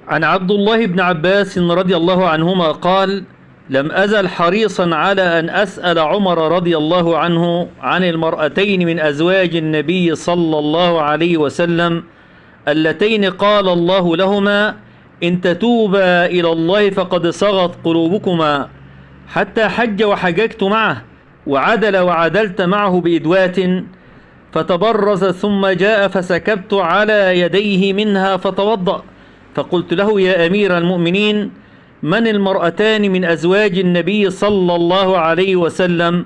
عن عبد الله بن عباس رضي الله عنهما قال: لم أزل حريصا على أن أسأل عمر رضي الله عنه عن المرأتين من أزواج النبي صلى الله عليه وسلم اللتين قال الله لهما: إن تتوبا إلى الله فقد صغت قلوبكما، حتى حج وحججت معه، وعدل وعدلت معه بإدوات، فتبرز ثم جاء فسكبت على يديه منها فتوضأ، فقلت له: يا أمير المؤمنين، من المرأتان من أزواج النبي صلى الله عليه وسلم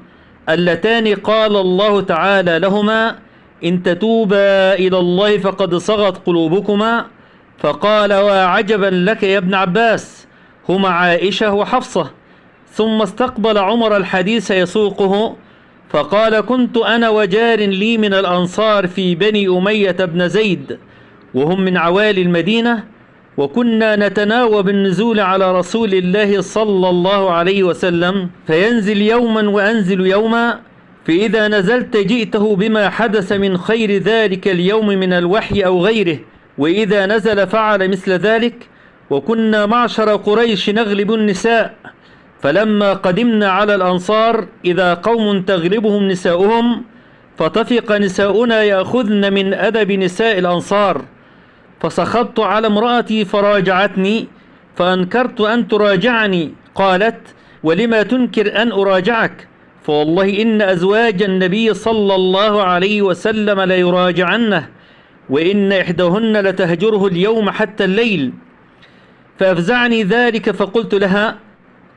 اللتان قال الله تعالى لهما: إن تتوبا إلى الله فقد صغت قلوبكما؟ فقال: وعجبا لك يا ابن عباس، هما عائشة وحفصة. ثم استقبل عمر الحديث يسوقه، فقال: كنت أنا وجار لي من الأنصار في بني أمية بن زيد، وهم من عوالي المدينة، وكنا نتناوب النزول على رسول الله صلى الله عليه وسلم، فينزل يوما وأنزل يوما، فإذا نزلت جئته بما حدث من خير ذلك اليوم من الوحي أو غيره، وإذا نزل فعل مثل ذلك. وكنا معشر قريش نغلب النساء، فلما قدمنا على الأنصار إذا قوم تغلبهم نساؤهم، فطفق نساؤنا يأخذن من أدب نساء الأنصار، فسخطت على امرأتي فراجعتني، فأنكرت أن تراجعني. قالت: ولما تنكر أن أراجعك؟ فوالله إن أزواج النبي صلى الله عليه وسلم ليراجعنه، وإن إحداهن لتهجره اليوم حتى الليل. فأفزعني ذلك، فقلت لها: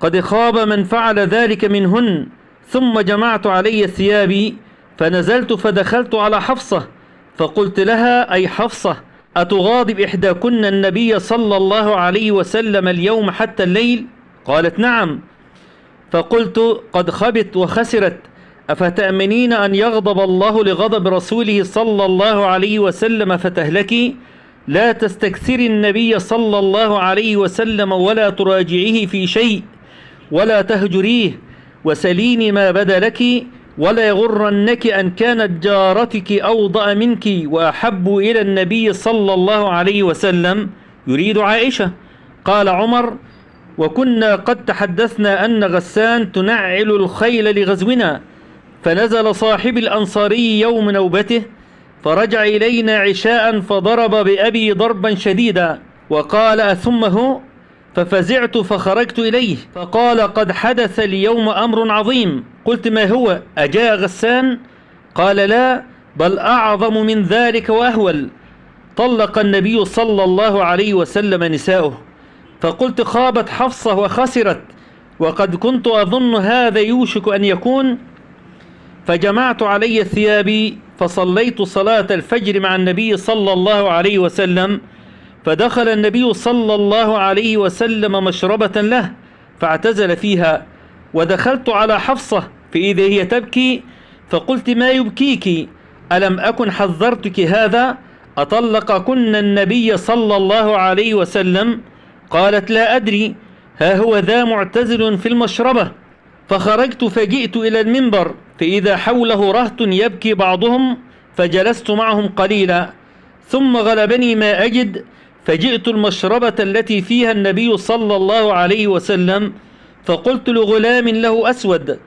قد خاب من فعل ذلك منهن. ثم جمعت علي ثيابي فنزلت فدخلت على حفصة، فقلت لها: أي حفصة، أتغاضب إحداكن النبي صلى الله عليه وسلم اليوم حتى الليل؟ قالت: نعم. فقلت: قد خبت وخسرت، أفتأمنين أن يغضب الله لغضب رسوله صلى الله عليه وسلم فتهلكي؟ لا تستكثري النبي صلى الله عليه وسلم ولا تراجعيه في شيء ولا تهجريه، وسليني ما بدا لك، ولا يغرنك أن كانت جارتك أوضأ منك وأحب إلى النبي صلى الله عليه وسلم، يريد عائشة. قال عمر: وكنا قد تحدثنا أن غسان تنعل الخيل لغزونا، فنزل صاحب الأنصاري يوم نوبته، فرجع إلينا عشاء فضرب بأبي ضربا شديدا، وقال: أثمه؟ ففزعت فخرجت إليه، فقال: قد حدث اليوم أمر عظيم. قلت: ما هو؟ أجاء غسان؟ قال: لا، بل أعظم من ذلك وأهول، طلق النبي صلى الله عليه وسلم نساؤه. فقلت: خابت حفصة وخسرت، وقد كنت أظن هذا يوشك أن يكون. فجمعت علي ثيابي فصليت صلاة الفجر مع النبي صلى الله عليه وسلم، فدخل النبي صلى الله عليه وسلم مشربة له فاعتزل فيها، ودخلت على حفصة فإذا هي تبكي، فقلت: ما يبكيك؟ ألم أكن حذرتك هذا؟ أطلقكن النبي صلى الله عليه وسلم؟ قالت: لا أدري، ها هو ذا معتزل في المشربة. فخرجت فجئت إلى المنبر، فإذا حوله رهط يبكي بعضهم، فجلست معهم قليلا، ثم غلبني ما أجد، فجئت المشربة التي فيها النبي صلى الله عليه وسلم، فقلت لغلام له أسود: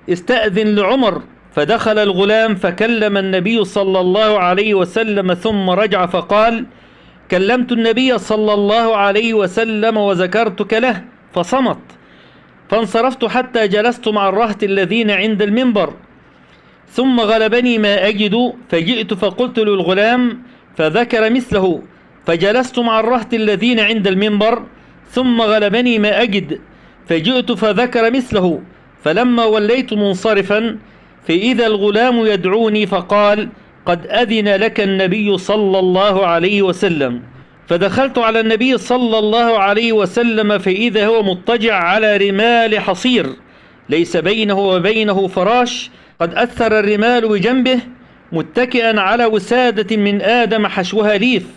استأذن لعمر. فدخل الغلام فكلم النبي صلى الله عليه وسلم، ثم رجع فقال: كلمت النبي صلى الله عليه وسلم وذكرتك له، فصمت. فانصرفت حتى جلست مع الرهط الذين عند المنبر، ثم غلبني ما أجد، فجئت فقلت للغلام فذكر مثله، فجلست مع الرهط الذين عند المنبر، ثم غلبني ما أجد، فجئت فذكر مثله. فلما وليت منصرفا فإذا الغلام يدعوني فقال: قد أذن لك النبي صلى الله عليه وسلم. فدخلت على النبي صلى الله عليه وسلم فإذا هو مضطجع على رمال حصير ليس بينه وبينه فراش، قد أثر الرمال بجنبه، متكئا على وسادة من آدم حشوها ليف.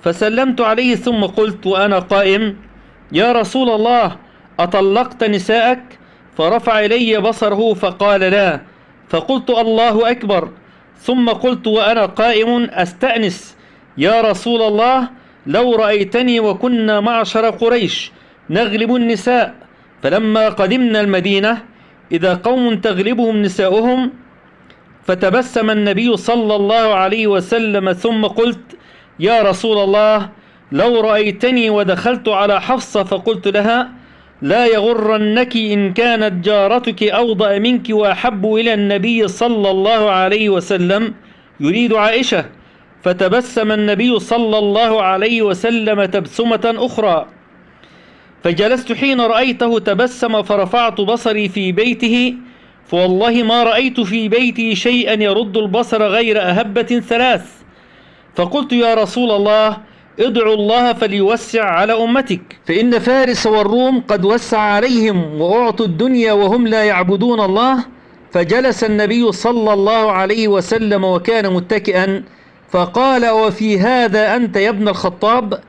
فسلمت عليه ثم قلت وأنا قائم: يا رسول الله، أطلقت نساءك؟ فرفع إلي بصره فقال: لا. فقلت: الله أكبر. ثم قلت وأنا قائم أستأنس: يا رسول الله، لو رأيتني وكنا معشر قريش نغلب النساء، فلما قدمنا المدينة إذا قوم تغلبهم نساؤهم، فتبسم النبي صلى الله عليه وسلم ثم قلت: يا رسول الله، لو رأيتني ودخلت على حفصة فقلت لها: لا يغرنك إن كانت جارتك أوضأ منك وأحب إلى النبي صلى الله عليه وسلم، يريد عائشة. فتبسم النبي صلى الله عليه وسلم تبسمة أخرى، فجلست حين رأيته تبسم، فرفعت بصري في بيته، فوالله ما رأيت في بيتي شيئا يرد البصر غير أهبة ثلاث. فقلت: يا رسول الله، ادعوا الله فليوسع على أمتك، فإن فارس والروم قد وسع عليهم وأعطوا الدنيا وهم لا يعبدون الله. فجلس النبي صلى الله عليه وسلم وكان متكئا، فقال: وفي هذا أنت يا ابن الخطاب؟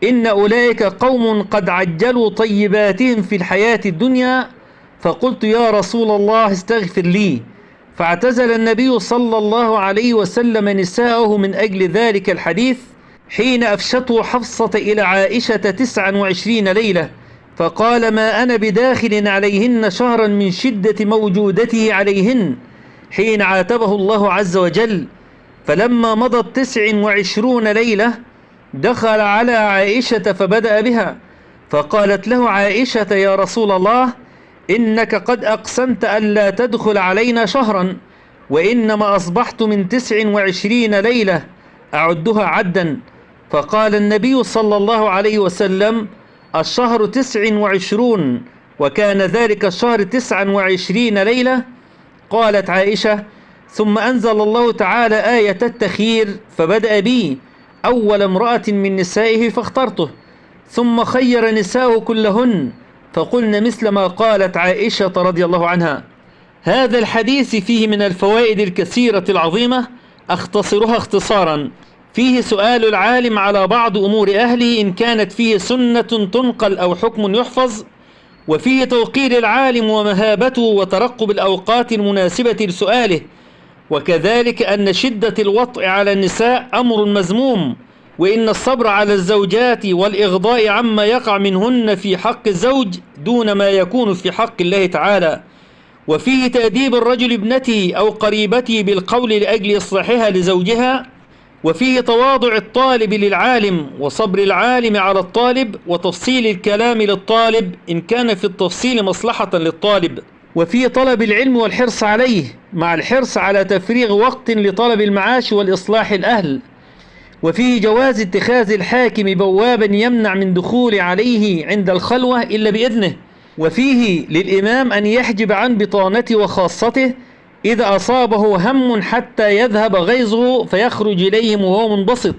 إن أولئك قوم قد عجلوا طيباتهم في الحياة الدنيا. فقلت: يا رسول الله استغفر لي. فاعتزل النبي صلى الله عليه وسلم نساءه من أجل ذلك الحديث، حين أفشته حفصة إلى عائشة 29 ليلة، فقال: ما أنا بداخل عليهن شهرا من شدة موجودته عليهن، حين عاتبه الله عز وجل. فلما مضت 29 ليلة دخل على عائشة فبدأ بها، فقالت له عائشة: يا رسول الله، إنك قد أقسمت ألا تدخل علينا شهرا، وإنما أصبحت من 29 ليلة أعدها عدا. فقال النبي صلى الله عليه وسلم: الشهر 29، وكان ذلك الشهر 29 ليلة. قالت عائشة: ثم أنزل الله تعالى آية التخيير، فبدأ بي أول امرأة من نسائه فاخترته، ثم خير نساءه كلهن، فقلن مثل ما قالت عائشة رضي الله عنها. هذا الحديث فيه من الفوائد الكثيرة العظيمة، أختصرها اختصارا. فيه سؤال العالم على بعض أمور أهله إن كانت فيه سنة تنقل أو حكم يحفظ، وفيه توقير العالم ومهابته وترقب الأوقات المناسبة لسؤاله، وكذلك أن شدة الوطء على النساء أمر مذموم، وإن الصبر على الزوجات والإغضاء عما يقع منهن في حق الزوج دون ما يكون في حق الله تعالى. وفيه تأديب الرجل ابنته أو قريبته بالقول لأجل إصلاحها لزوجها. وفيه تواضع الطالب للعالم، وصبر العالم على الطالب، وتفصيل الكلام للطالب إن كان في التفصيل مصلحة للطالب. وفيه طلب العلم والحرص عليه، مع الحرص على تفريغ وقت لطلب المعاش والإصلاح الأهل. وفيه جواز اتخاذ الحاكم بوابا يمنع من دخول عليه عند الخلوة إلا بإذنه. وفيه للإمام أن يحجب عن بطانته وخاصته إذا أصابه هم حتى يذهب غيظه فيخرج إليهم وهو منبسط.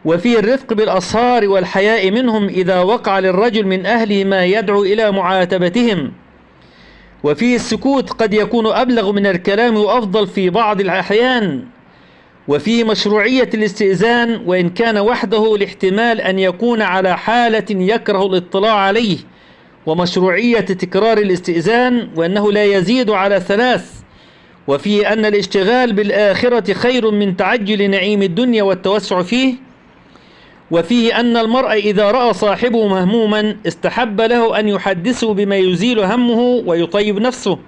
وفيه الرفق بالأصهار والحياء منهم إذا وقع للرجل من أهله ما يدعو إلى معاتبتهم. وفيه السكوت قد يكون أبلغ من الكلام وأفضل في بعض الأحيان. وفيه مشروعية الاستئذان وإن كان وحده لاحتمال أن يكون على حالة يكره الاطلاع عليه، ومشروعية تكرار الاستئذان وأنه لا يزيد على 3. وفيه أن الاشتغال بالآخرة خير من تعجل نعيم الدنيا والتوسع فيه. وفيه أن المرء إذا رأى صاحبه مهموما استحب له أن يحدثه بما يزيل همه ويطيب نفسه.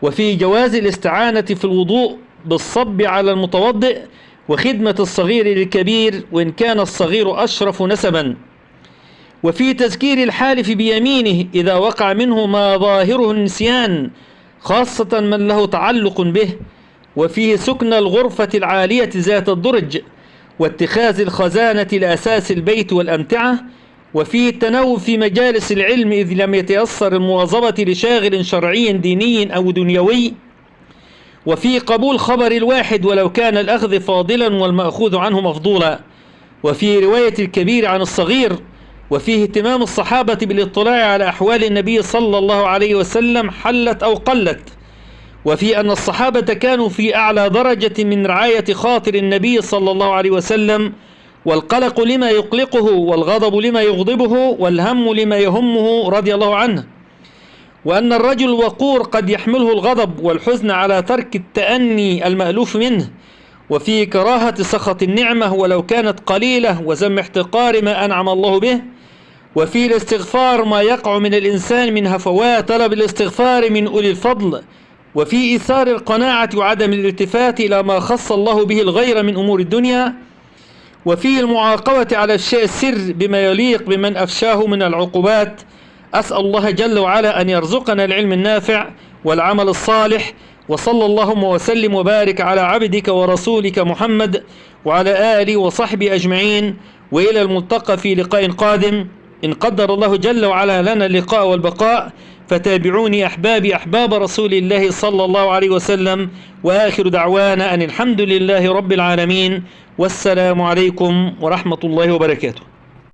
وفيه جواز الاستعانة في الوضوء بالصب على المتوضئ، وخدمة الصغير للكبير وإن كان الصغير أشرف نسبا. وفيه تذكير الحالف بيمينه إذا وقع منه ما ظاهره النسيان، خاصة من له تعلق به. وفيه سكن الغرفة العالية ذات الدرج، واتخاذ الخزانة لأساس البيت والأمتعة. وفيه التناوب في مجالس العلم إذ لم يتيسر المواظبة لشاغل شرعي ديني أو دنيوي. وفيه قبول خبر الواحد ولو كان الأخذ فاضلا والمأخوذ عنه مفضولا. وفيه رواية الكبير عن الصغير. وفيه اهتمام الصحابة بالاطلاع على أحوال النبي صلى الله عليه وسلم حلت أو قلت. وفي أن الصحابة كانوا في أعلى درجة من رعاية خاطر النبي صلى الله عليه وسلم، والقلق لما يقلقه، والغضب لما يغضبه، والهم لما يهمه رضي الله عنه. وأن الرجل الوقور قد يحمله الغضب والحزن على ترك التأني المألوف منه، وفي كراهة سخط النعمة ولو كانت قليلة، وذم احتقار ما أنعم الله به، وفي الاستغفار ما يقع من الإنسان من هفوات طلب الاستغفار من أولي الفضل، وفي إيثار القناعة وعدم الالتفات إلى ما خص الله به الغير من أمور الدنيا، وفي المعاقبة على الشيء السر بما يليق بمن أفشاه من العقوبات. أسأل الله جل وعلا أن يرزقنا العلم النافع والعمل الصالح، وصلى اللهم وسلم وبارك على عبدك ورسولك محمد وعلى آله وصحبه أجمعين، وإلى الملتقى في لقاء قادم إن قدر الله جل وعلا لنا اللقاء والبقاء. فتابعوني أحبابي أحباب رسول الله صلى الله عليه وسلم، وآخر دعوانا أن الحمد لله رب العالمين، والسلام عليكم ورحمة الله وبركاته.